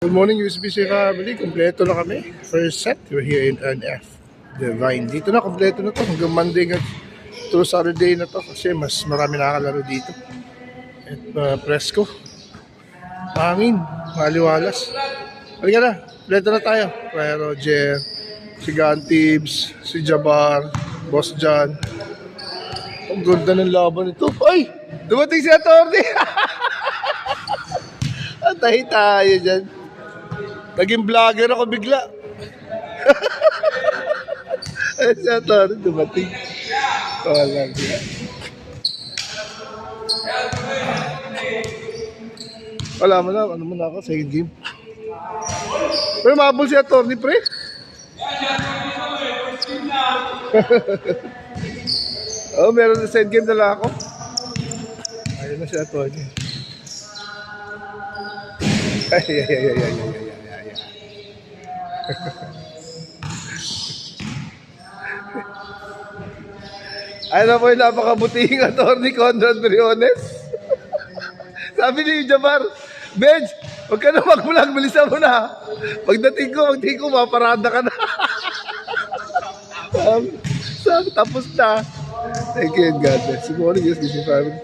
Good morning, USBC family. Kompleto na kami. First set, we're here in NF Divine. Dito na, kompleto na to. Hanggang Monday through Saturday na to kasi mas marami nakakalaro dito. At presko. Hangin, maliwalas. Halika na, kompleto na tayo. Kuya Roger, si Gantibs, si Jabar, Boss John. Ang ganda ng laban ito. Ay! Dumating si Atty. Atay tayo dyan. Naging vlogger ako bigla. Ay, si Atty. dumating. Wala siya. Wala mo na, ano mo na ako, second game. Pero mabul si Atty. pre. Oh, meron na second game na lang ako. Ayun na si Atty. Ay. Ano po yung napakabutihing Atty. Conrad Briones? Sabi ni Jabar, Benj, huwag ka na mag-vlog, bilisan mo na. Pagdating ko, maparada ka na. Sabi, tapos na. Thank you and God bless. Good morning, yes, this is family.